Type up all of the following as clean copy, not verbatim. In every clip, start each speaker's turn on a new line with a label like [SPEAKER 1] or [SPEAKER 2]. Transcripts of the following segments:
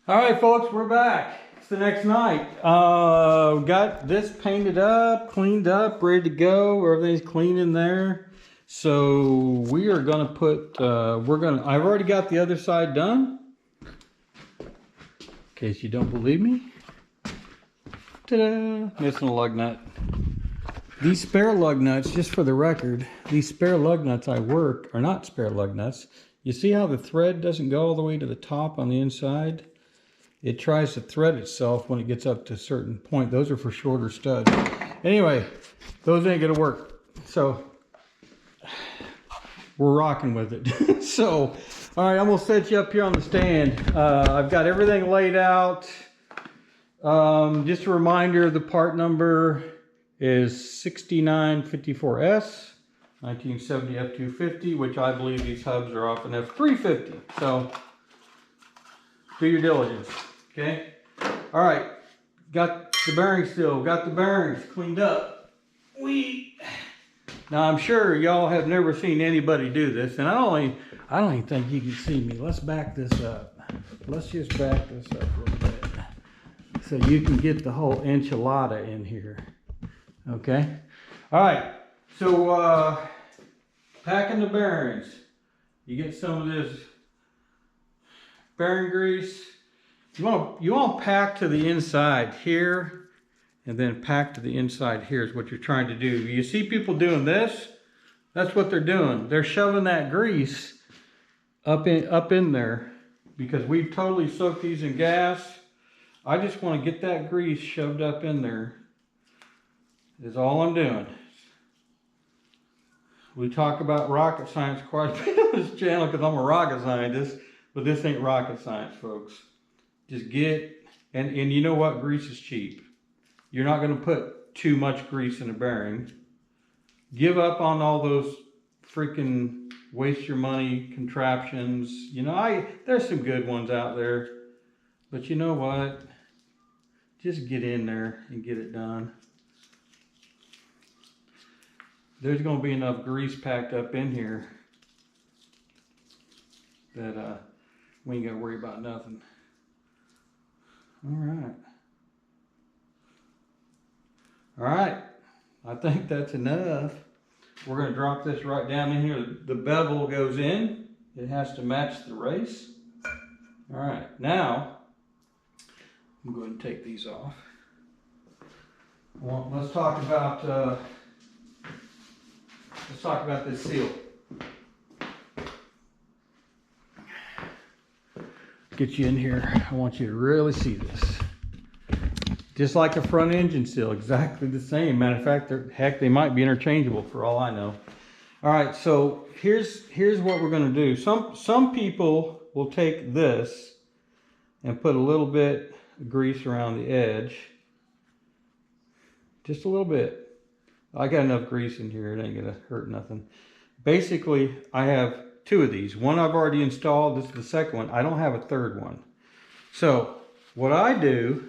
[SPEAKER 1] All right, folks, we're back. It's the next night. Got this painted up, cleaned up, ready to go. Everything's clean in there. So we are gonna put. I've already got the other side done. In case you don't believe me. Ta-da! Missing a lug nut. These spare lug nuts, just for the record, these spare lug nuts I work are not spare lug nuts. You see how the thread doesn't go all the way to the top on the inside? It tries to thread itself when it gets up to a certain point. Those are for shorter studs. Anyway, those ain't gonna work. So we're rocking with it. So, all right, I'm gonna set you up here on the stand. I've got everything laid out. Just a reminder, the part number is 6954S, 1970 F250, which I believe these hubs are off an F350. So do your diligence. Okay. All right. Got the bearings still. Got the bearings cleaned up. Now I'm sure y'all have never seen anybody do this, and I don't even think you can see me. Let's back this up. Let's just back this up a little bit so you can get the whole enchilada in here. Okay. All right. So packing the bearings. You get some of this bearing grease. You want to pack to the inside here, and then pack to the inside here is what you're trying to do. You see people doing this? That's what they're doing. They're shoving that grease up in there because we've totally soaked these in gas. I just want to get that grease shoved up in there. Is all I'm doing. We talk about rocket science quite a bit on this channel because I'm a rocket scientist, but this ain't rocket science, folks. Just get, and you know what? Grease is cheap. You're not going to put too much grease in a bearing. Give up on all those freaking waste your money contraptions. You know, there's some good ones out there, but you know what? Just get in there and get it done. There's going to be enough grease packed up in here that we ain't got to worry about nothing. All right. All right. I think that's enough. We're going to drop this right down in here. The bevel goes in. It has to match the race. All right. Now, I'm going to take these off. Well, let's talk about this seal. Get you in here. I want you to really see this. Just like a front engine seal, exactly the same. Matter of fact, they might be interchangeable for all I know. All right, so here's what we're going to do. Some people will take this and put a little bit of grease around the edge. Just a little bit. I got enough grease in here, it ain't gonna hurt nothing. Basically, I have two of these. One I've already installed, this is the second one. I don't have a third one. So, what I like to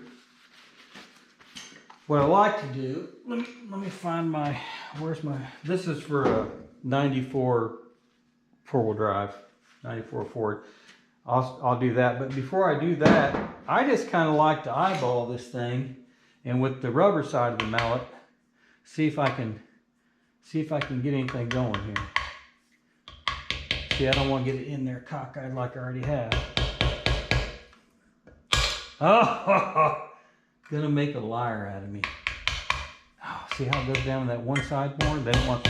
[SPEAKER 1] do, let me find my, this is for a 94 four-wheel drive, 94 Ford. I'll do that, but before I do that, I just kind of like to eyeball this thing, and with the rubber side of the mallet, see if I can get anything going here. See, I don't want to get it in there cockeyed like I already have. Oh, gonna make a liar out of me. Oh, see how it goes down that one side more? Then it wants.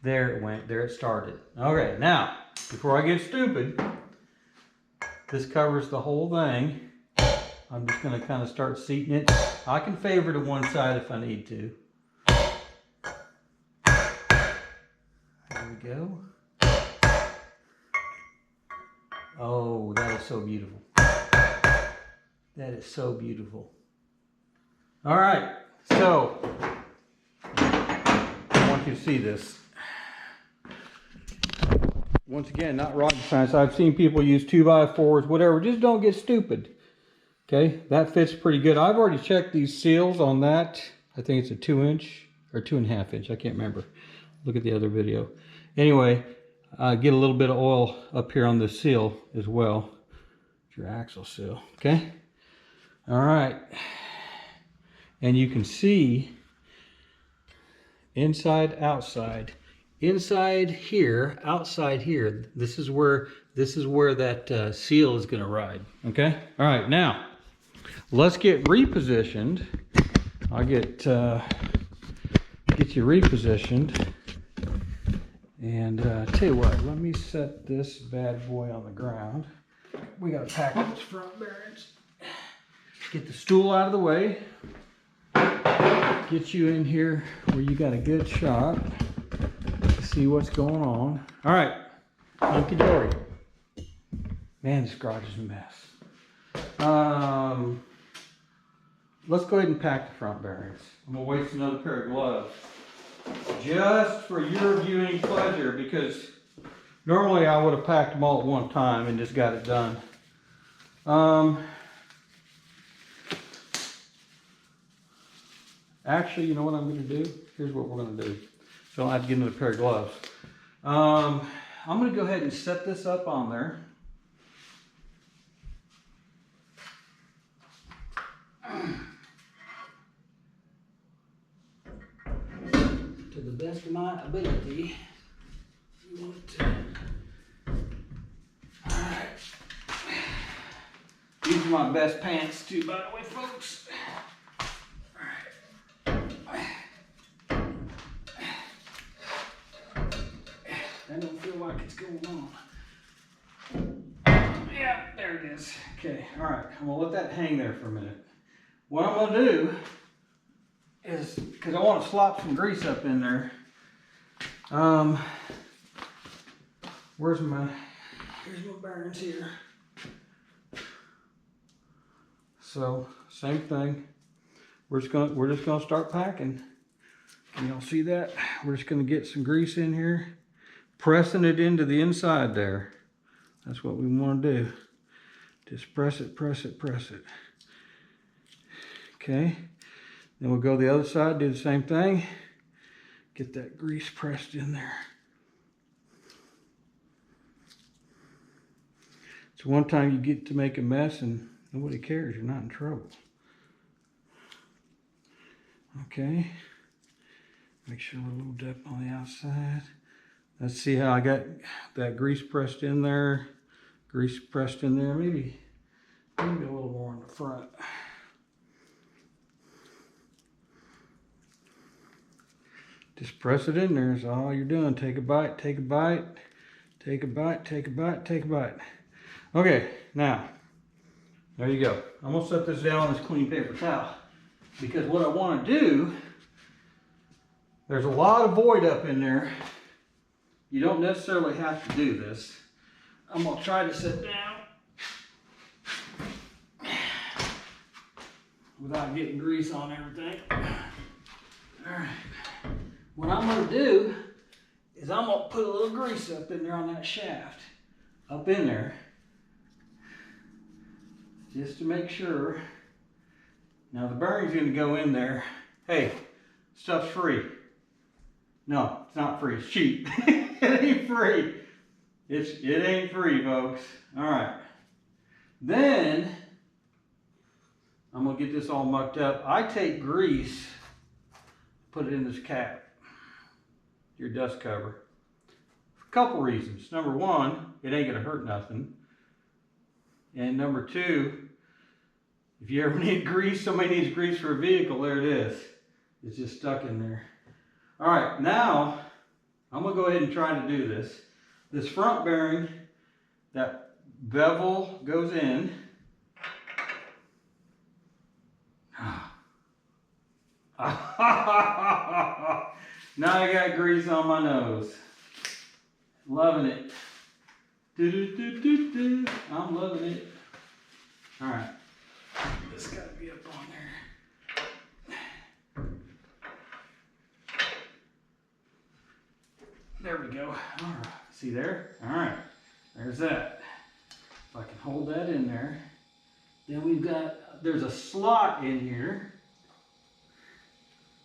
[SPEAKER 1] There it went. There it started. Okay, now before I get stupid, this covers the whole thing. I'm just gonna kind of start seating it. I can favor to one side if I need to. There we go. Oh, that is so beautiful. That is so beautiful. All right, so I want you to see this. Once again, not rocket science. I've seen people use 2x4s, whatever. Just don't get stupid. Okay, that fits pretty good. I've already checked these seals on that. I think it's a 2-inch or 2.5 inch. I can't remember. Look at the other video. Anyway, get a little bit of oil up here on the seal as well. your axle seal. Okay. All right. And you can see inside, outside. Inside here, outside here. This is where that seal is going to ride. Okay. All right. Now let's get repositioned. I'll get you repositioned. And tell you what, let me set this bad boy on the ground. We got to pack those front bearings. Get the stool out of the way. Get you in here where you got a good shot to see what's going on. All right, hunky dory. Man, this garage is a mess. Let's go ahead and pack the front bearings. I'm gonna waste another pair of gloves just for your viewing pleasure, because normally I would have packed them all at one time and just got it done. Actually, you know what I'm going to do? Here's what we're going to do. So I don't have to get another pair of gloves. I'm going to go ahead and set this up on there. To the best of my ability. You want to. Alright. These are my best pants too, by the way, folks. I don't feel like it's going on. Yeah, there it is. Okay, all right. I'm gonna let that hang there for a minute. What I'm gonna do is, because I want to slop some grease up in there. Here's my bearings here. So same thing. We're just gonna start packing. Can y'all see that? We're just gonna get some grease in here, pressing it into the inside there. That's what we want to do. Just press it, press it, press it. Okay. Then we'll go the other side, do the same thing. Get that grease pressed in there. It's one time you get to make a mess and nobody cares. You're not in trouble. Okay. Make sure we're looped up on the outside. Let's see how I got that grease pressed in there. Grease pressed in there. Maybe a little more in the front. Just press it in there is all you're doing. Take a bite, take a bite, take a bite, take a bite, take a bite. Okay, now, there you go. I'm gonna set this down on this clean paper towel, because what I wanna do, there's a lot of void up in there. You don't necessarily have to do this. I'm gonna try to sit down without getting grease on everything. All right. What I'm gonna do is I'm gonna put a little grease up in there on that shaft, up in there, just to make sure. Now the bearing's gonna go in there. Hey, stuff's free. No, it's not free, it's cheap. It ain't free. It ain't free, folks. All right. Then I'm gonna get this all mucked up. I take grease, put it in this cap, your dust cover. A couple reasons. Number one, it ain't gonna hurt nothing. And number two, if you ever need grease, somebody needs grease for a vehicle, there it is. It's just stuck in there. All right, now I'm gonna go ahead and try to do this. This front bearing, that bevel goes in. Now I got grease on my nose. Loving it. I'm loving it. All right. This got to be up on there. There we go. All right. See there? All right. There's that. If I can hold that in there. Then we've got, there's a slot in here.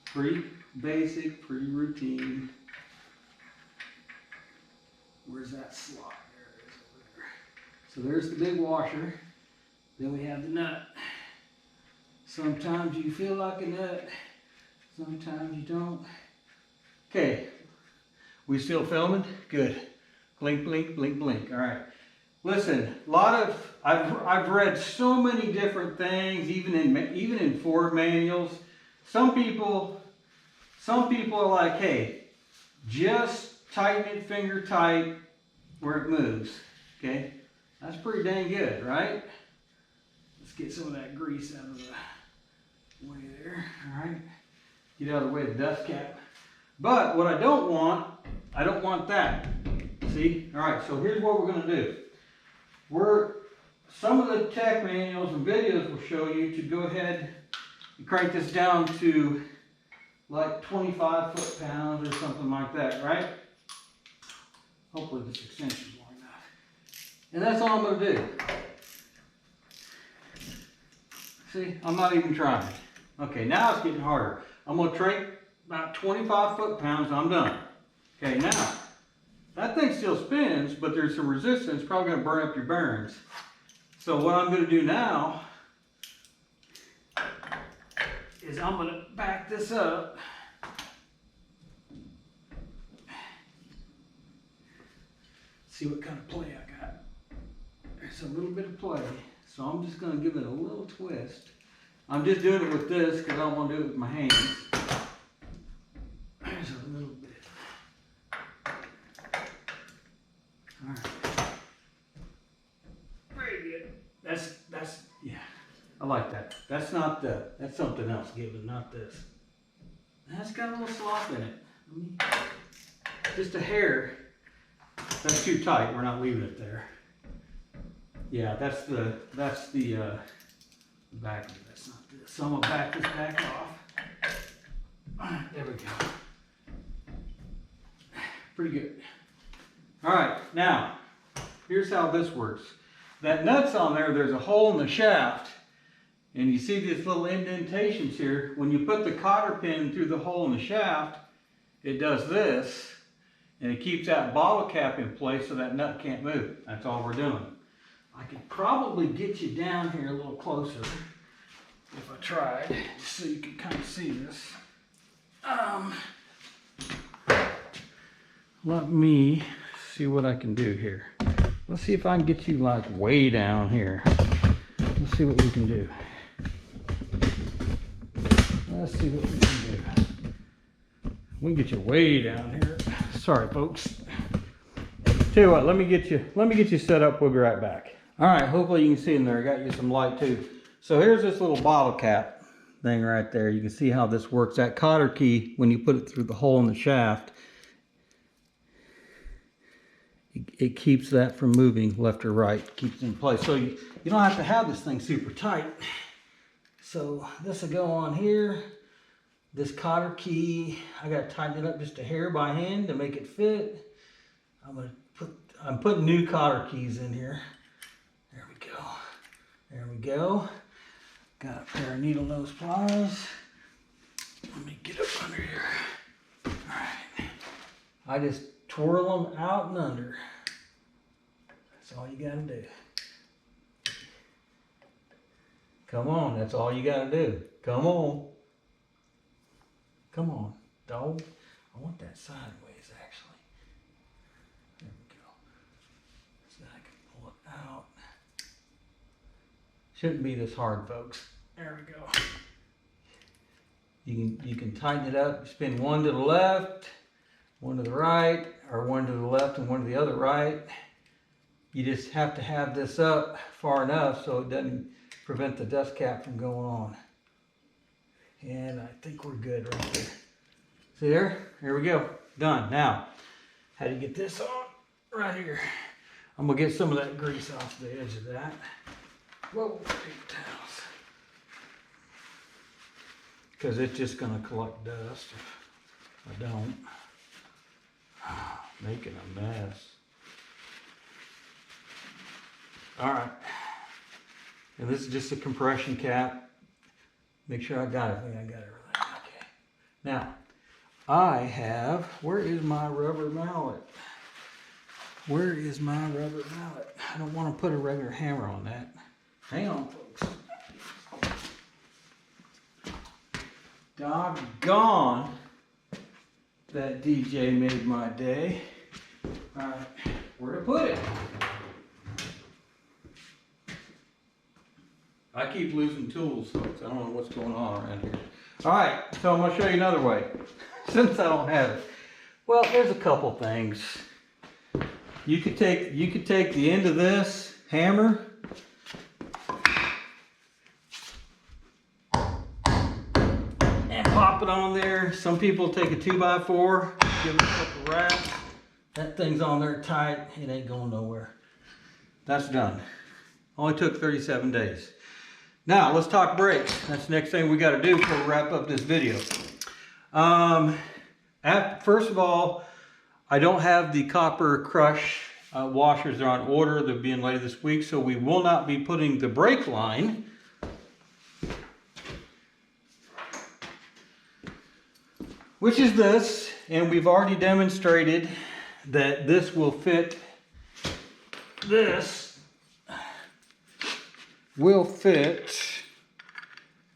[SPEAKER 1] Pretty basic, pretty routine. Where's that slot? There it is over there. So there's the big washer. Then we have the nut. Sometimes you feel like a nut, sometimes you don't. Okay, we still filming? Good. Blink, blink, blink, blink. All right. Listen, I've read so many different things, even in Ford manuals. Some people are like, hey, just tighten it finger tight where it moves. Okay, that's pretty dang good, right? Let's get some of that grease out of the way there. All right, get out of the way of the dust cap. But what I don't want that. See? All right, so here's what we're going to do. Some of the tech manuals and videos will show you to go ahead and crank this down to like 25 foot-pounds or something like that, right? Hopefully this extension is long enough. And that's all I'm going to do. See, I'm not even trying. Okay, now it's getting harder. I'm going to crank about 25 foot-pounds and I'm done. Okay, now, that thing still spins, but there's some resistance, probably going to burn up your bearings. So what I'm going to do now is I'm going to back this up. See what kind of play I got. There's a little bit of play, so I'm just going to give it a little twist. I'm just doing it with this because I don't want to do it with my hands. There's a little bit. All right. Very good. That's yeah. I like that. That's something else given, not this. That's got a little slop in it. Just a hair. That's too tight. We're not leaving it there. Yeah, that's the back of it. That's not this. So I'm gonna back this back off. All right, there we go. Pretty good. All right, now here's how this works. That nut's on there. There's a hole in the shaft, and you see these little indentations here. When you put the cotter pin through the hole in the shaft, it does this. And it keeps that bottle cap in place so that nut can't move. That's all we're doing. I could probably get you down here a little closer if I tried, just so you can kind of see this. Let me see what I can do here. Let's see if I can get you like way down here. Let's see what we can do. Let's see what we can do. We can get you way down here. Sorry, folks. Tell you what, let me get you set up. We'll be right back. All right, hopefully you can see in there. I got you some light too. So here's this little bottle cap thing right there. You can see how this works. That cotter key, when you put it through the hole in the shaft, it keeps that from moving left or right. Keeps it in place. So you don't have to have this thing super tight. So this will go on here. This cotter key, I got to tighten it up just a hair by hand to make it fit. I'm putting new cotter keys in here. There we go. There we go. Got a pair of needle nose pliers. Let me get up under here. All right. I just twirl them out and under. That's all you got to do. Come on, that's all you got to do. Come on. Come on, dog. I want that sideways, actually. There we go. So I can pull it out. Shouldn't be this hard, folks. There we go. You can tighten it up. Spin one to the left, one to the right, or one to the left and one to the other right. You just have to have this up far enough so it doesn't prevent the dust cap from going on. And I think we're good right there. See there? Here we go. Done. Now, how do you get this on? Right here. I'm going to get some of that grease off the edge of that. Whoa, paper towels. Because it's just going to collect dust if I don't. Making a mess. Alright. And this is just a compression cap. Make sure I got everything. I got everything. Okay. Now, where is my rubber mallet? Where is my rubber mallet? I don't want to put a regular hammer on that. Hang on, folks. Doggone, that DJ made my day. All right, where to put it? I keep losing tools, folks. I don't know what's going on around here. All right, so I'm gonna show you another way, since I don't have it. Well, there's a couple things. You could take the end of this hammer and pop it on there. Some people take a 2x4, give it a couple wraps. That thing's on there tight. It ain't going nowhere. That's done. Only took 37 days. Now let's talk brakes. That's the next thing we got to do before we wrap up this video. First of all, I don't have the copper crush washers. They're on order. They're being laid this week, so we will not be putting the brake line, which is this, and we've already demonstrated that this will fit. This will fit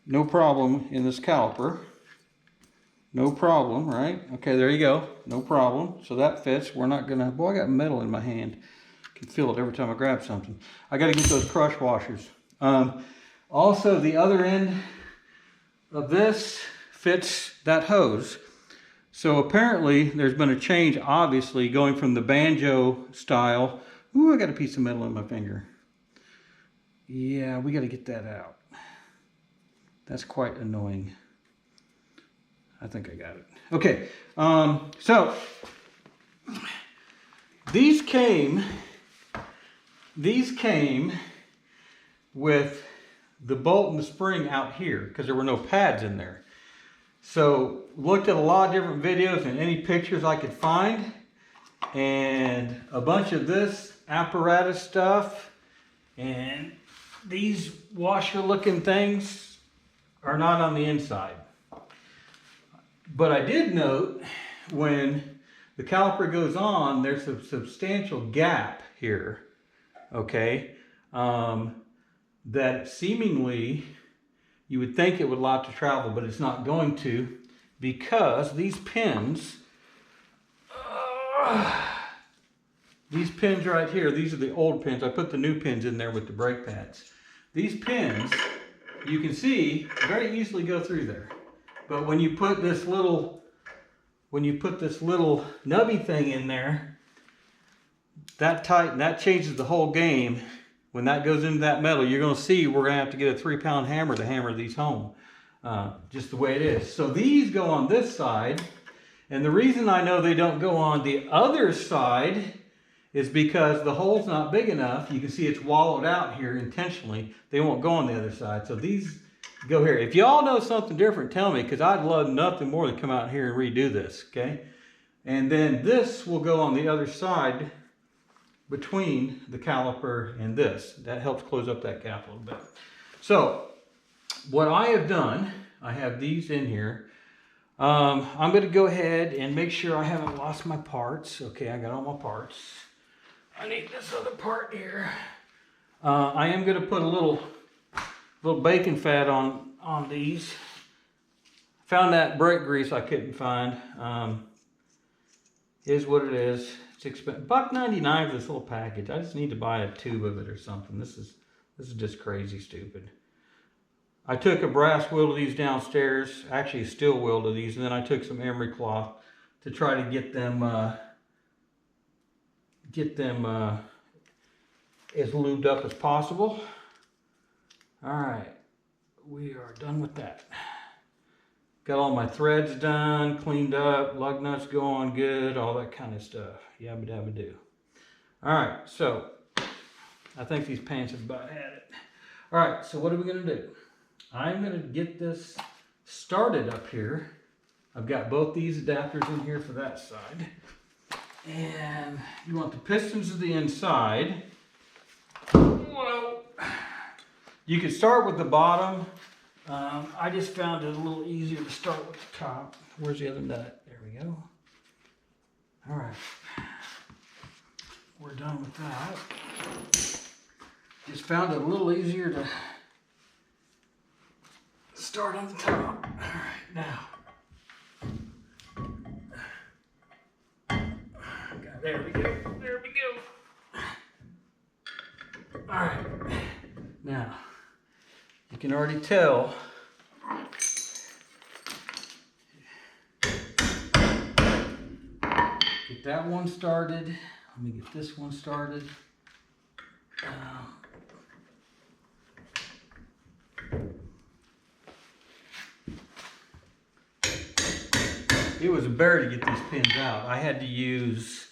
[SPEAKER 1] no problem in this caliper. No problem, right? Okay, there you go. No problem. So that fits. We're not gonna, boy, I got metal in my hand. I can feel it every time I grab something. I gotta get those crush washers. Also, the other end of this fits that hose. So apparently there's been a change, obviously, going from the banjo style. Ooh, I got a piece of metal in my finger. Yeah, we gotta get that out. That's quite annoying. I think I got it. Okay, so these came with the bolt and the spring out here because there were no pads in there. So looked at a lot of different videos and any pictures I could find, and a bunch of this apparatus stuff, and these washer looking things are not on the inside. But I did note when the caliper goes on, there's a substantial gap here, okay, that seemingly you would think it would allow to travel, but it's not going to, because these pins right here, these are the old pins. I put the new pins in there with the brake pads. These pins, you can see, very easily go through there. But when you put this little nubby thing in there, that changes the whole game. When that goes into that metal, you're going to see we're going to have to get a 3-pound hammer to hammer these home. Just the way it is. So these go on this side, and the reason I know they don't go on the other side is because the hole's not big enough. You can see it's wallowed out here intentionally. They won't go on the other side. So these go here. If y'all know something different, tell me, because I'd love nothing more to come out here and redo this, okay? And then this will go on the other side between the caliper and this. That helps close up that gap a little bit. So what I have done, I have these in here. I'm going to go ahead and make sure I haven't lost my parts. Okay, I got all my parts. I need this other part here. I am going to put a little bacon fat on these. Found that brake grease I couldn't find. Is what it is. It's expensive. $1.99 for this little package. I just need to buy a tube of it or something. This is just crazy stupid. I took a brass wheel of these downstairs, actually a steel wheel of these, and then I took some emery cloth to try to get them as lubed up as possible. All right, we are done with that. Got all my threads done, cleaned up, lug nuts going good, all that kind of stuff. Yabba dabba do. All right, so I think these pants have about had it. All right, so what are we gonna do? I'm gonna get this started up here. I've got both these adapters in here for that side. And you want the pistons to the inside. Whoa. You can start with the bottom. I just found it a little easier to start with the top. Where's the other nut? There we go. All right. We're done with that. Just found it a little easier to start on the top. All right, now. There we go. There we go. All right. Now, you can already tell. Get that one started. Let me get this one started. It was a bear to get these pins out. I had to use,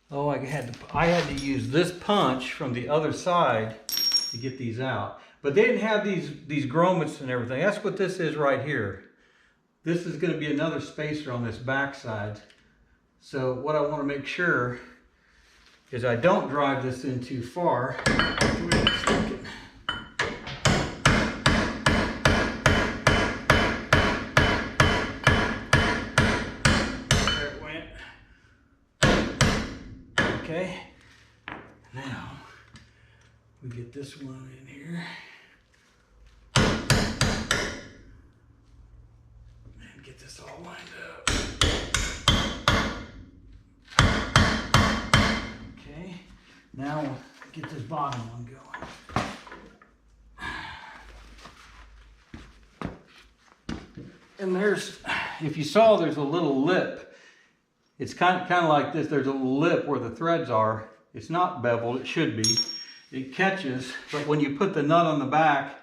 [SPEAKER 1] I had to use this punch from the other side to get these out. But they didn't have these grommets and everything. That's what this is right here. This is going to be another spacer on this back side. So what I want to make sure is I don't drive this in too far. Okay, now we get this one in here and get this all lined up. Okay, now we'll get this bottom one going. And there's, if you saw, there's a little lip. It's kind of like this. There's a little lip where the threads are. It's not beveled, it should be. It catches, but when you put the nut on the back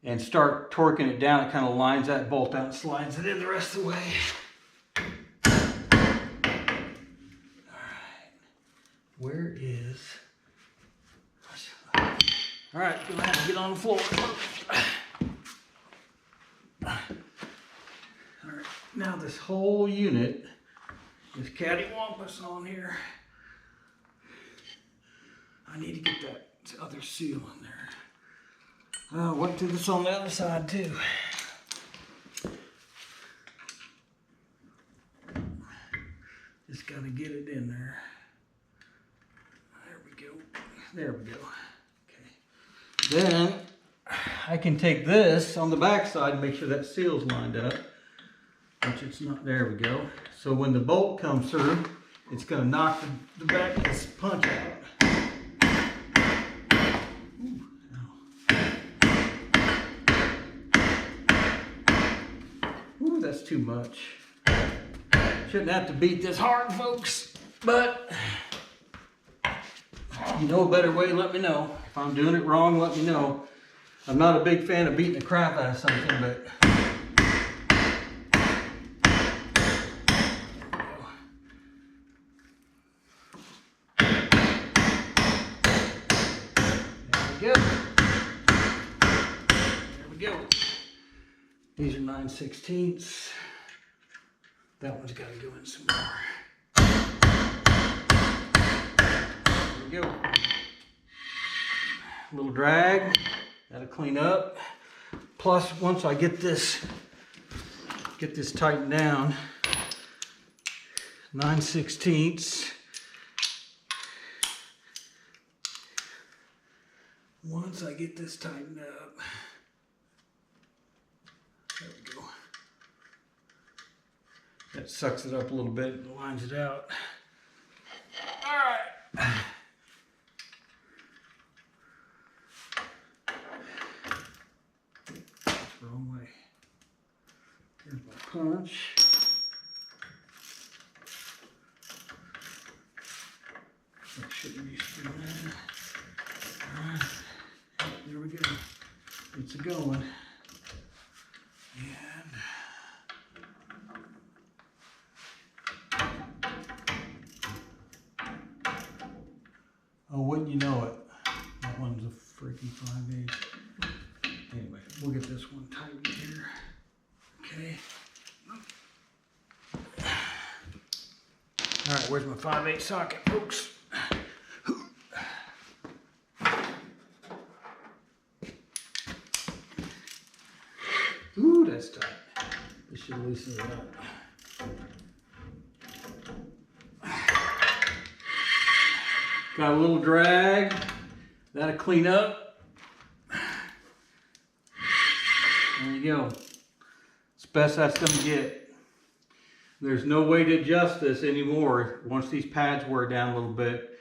[SPEAKER 1] and start torquing it down, it kind of lines that bolt out and slides it in the rest of the way. All right, where is, all right, gonna have to get on the floor. All right, now this whole unit is cattywampus on here. I need to get that other seal in there. Went through this on the other side too. Just gotta get it in there. There we go. There we go. Okay. Then I can take this on the back side and make sure that seal's lined up. Which it's not. There we go. So when the bolt comes through, it's going to knock the back of this punch out. Ooh, that's too much. Shouldn't have to beat this hard, folks. But you know a better way, let me know. If I'm doing it wrong, let me know. I'm not a big fan of beating the crap out of something, but these are 9/16. That one's got to go in some more. There we go. A little drag. That'll clean up. Plus, once I get this tightened down, 9/16. Once I get this tightened up. There we go. That sucks it up a little bit and lines it out. All right. That's the wrong way. Here's my punch. That shouldn't be doing that. All right. There we go. It's going. And oh, wouldn't you know it? That one's a freaking 5/8. Anyway, we'll get this one tightened here. Okay. All right, where's my 5/8 socket, folks? Ooh, that's tight. This should loosen it up. Got a little drag. That'll clean up. There you go. It's best that's going to get. There's no way to adjust this anymore. Once these pads wear down a little bit,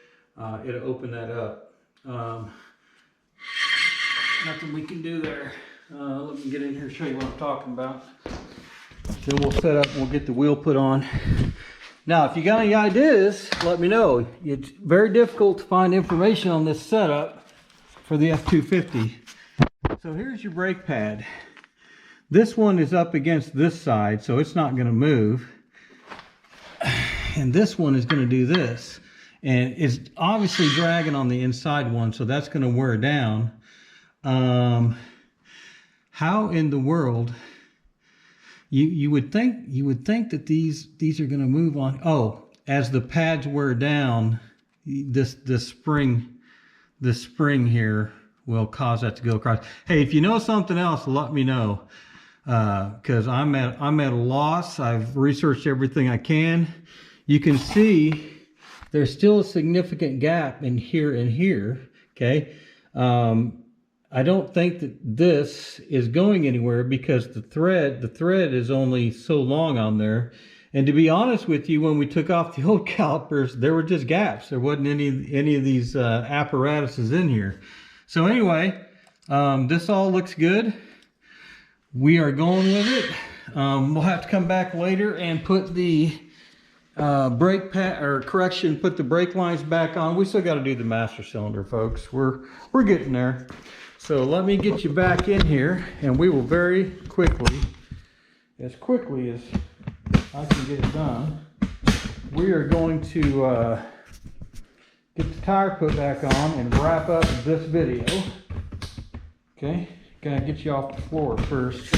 [SPEAKER 1] it'll open that up. Nothing we can do there. Let me get in here and show you what I'm talking about. Then we'll set up and we'll get the wheel put on. Now, if you got any ideas, let me know. It's very difficult to find information on this setup for the F250. So here's your brake pad. This one is up against this side, so it's not going to move. And this one is going to do this. And it's obviously dragging on the inside one, so that's going to wear down. How in the world... You would think that these are going to move on. Oh, as the pads wear down, this spring here will cause that to go across. Hey, if you know something else, let me know, because I'm at a loss. I've researched everything I can. You can see there's still a significant gap in here and here. Okay. I don't think that this is going anywhere because the thread is only so long on there. And to be honest with you, when we took off the old calipers, there were just gaps. There wasn't any of these apparatuses in here. So anyway, this all looks good. We are going with it. We'll have to come back later and put the brake pad, or correction, put the brake lines back on. We still got to do the master cylinder, folks. We're getting there. So let me get you back in here, and we will very quickly, as quickly as I can get it done, we are going to get the tire put back on and wrap up this video. Okay, gotta get you off the floor first.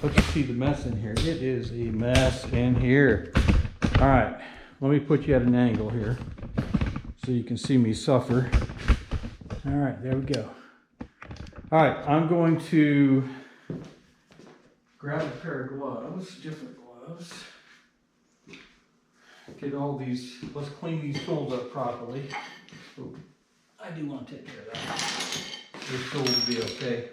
[SPEAKER 1] Let you see the mess in here. It is a mess in here. All right, let me put you at an angle here so you can see me suffer. All right, there we go. All right, I'm going to grab a pair of gloves, different gloves. Get all these, let's clean these tools up properly. Oh, I do want to take care of that. This tool will be okay.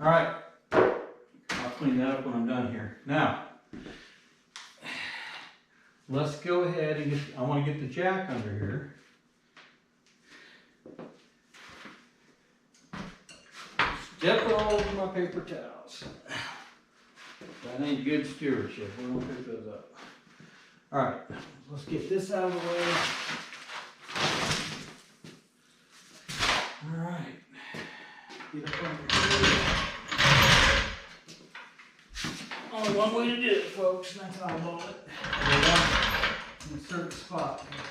[SPEAKER 1] All right, I'll clean that up when I'm done here. Now, let's go ahead and I want to get the jack under here. Step all over my paper towels. That ain't good stewardship. We're going to pick those up. All right, let's get this out of the way. All right. Get up under here. Only one way to do it, folks, and that's how I blow it. Insert the spot here.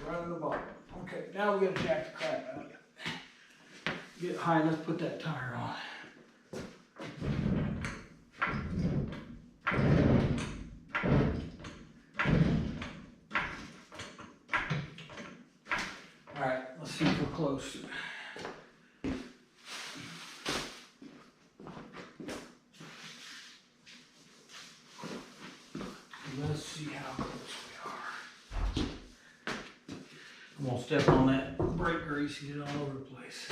[SPEAKER 1] Right on the bottom. Okay, now we gotta jack the crap out of it. Get high enough to put that tire on. Alright, let's see if we're close. Let's see how close we are. I'm gonna step on that brake grease and get it all over the place.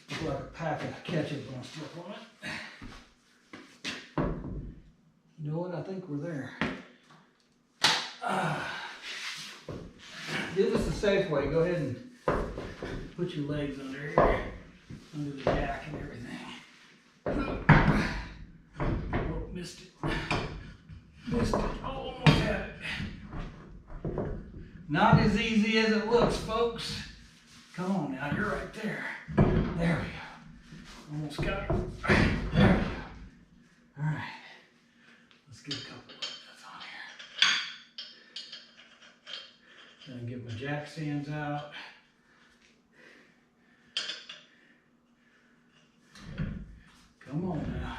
[SPEAKER 1] Looks like a pack of ketchup when I step on it. You know what? I think we're there. Do this the safe way. Go ahead and put your legs under here, under the jack and everything. Oh, missed it. Missed it. Oh, almost had it. Not as easy as it looks, folks. Come on now, you're right there. There we go. Almost got it. There we go. All right. Let's get a couple of those on here. Then get my jack stands out. Come on now.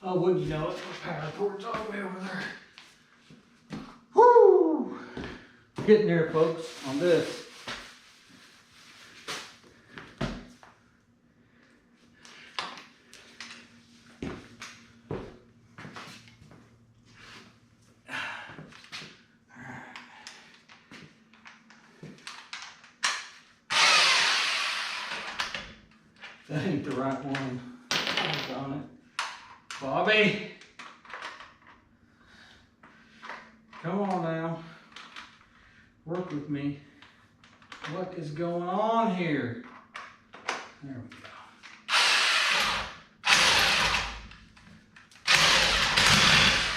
[SPEAKER 1] Oh, wouldn't you know it? The power cord's all the way over there. Woo! getting there, folks, on this. That ain't the right one. On it. Bobby! Come on now. Work with me. What is going on here? There we go.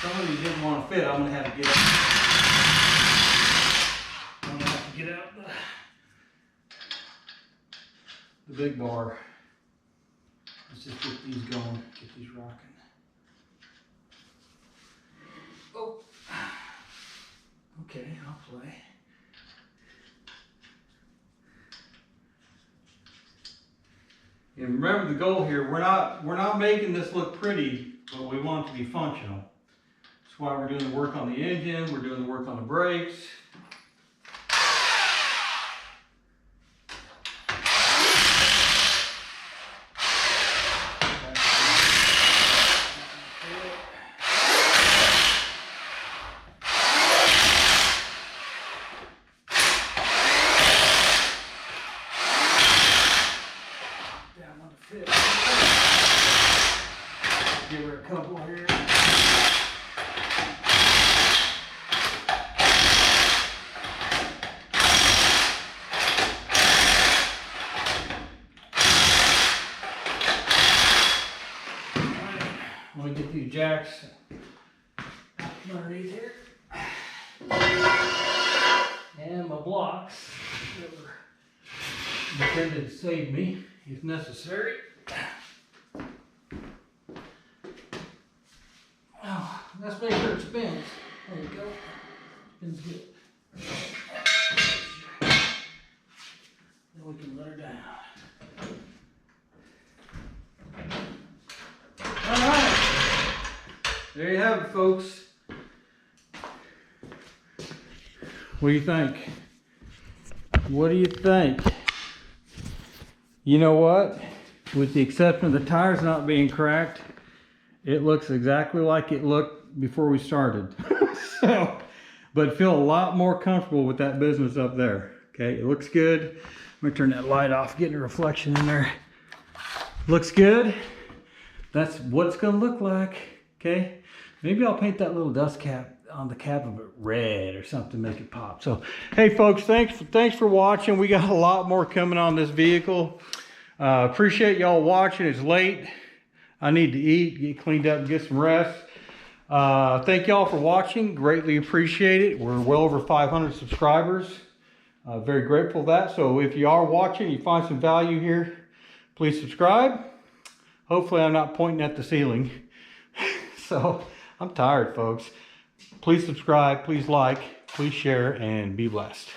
[SPEAKER 1] Some of these didn't want to fit. I'm going to have to get up. I'm going to have to get out the big bar. Let's just get these going, get these rocking. Oh, okay, I'll play. And remember the goal here, we're not making this look pretty, but we want it to be functional. That's why we're doing the work on the engine, we're doing the work on the brakes. Give her a couple here. Let me get these jacks underneath here. And my blocks that were intended to save me if necessary. Oh, let's make sure it spins. There you go. Spins good. Then we can let her down. Alright. There you have it, folks. What do you think? What do you think? You know what? With the exception of the tires not being cracked, it looks exactly like it looked before we started. So, but feel a lot more comfortable with that business up there. Okay, it looks good. I'm gonna turn that light off, getting a reflection in there. Looks good. That's what it's gonna look like. Okay, maybe I'll paint that little dust cap on the cap of it red or something to make it pop. So, hey folks, thanks for watching. We got a lot more coming on this vehicle. Appreciate y'all watching. It's late. I need to eat, get cleaned up, and get some rest. Thank y'all for watching. Greatly appreciate it. We're well over 500 subscribers. Very grateful for that. So if you are watching, you find some value here, please subscribe. Hopefully I'm not pointing at the ceiling. So I'm tired, folks. Please subscribe, please like, please share, and be blessed.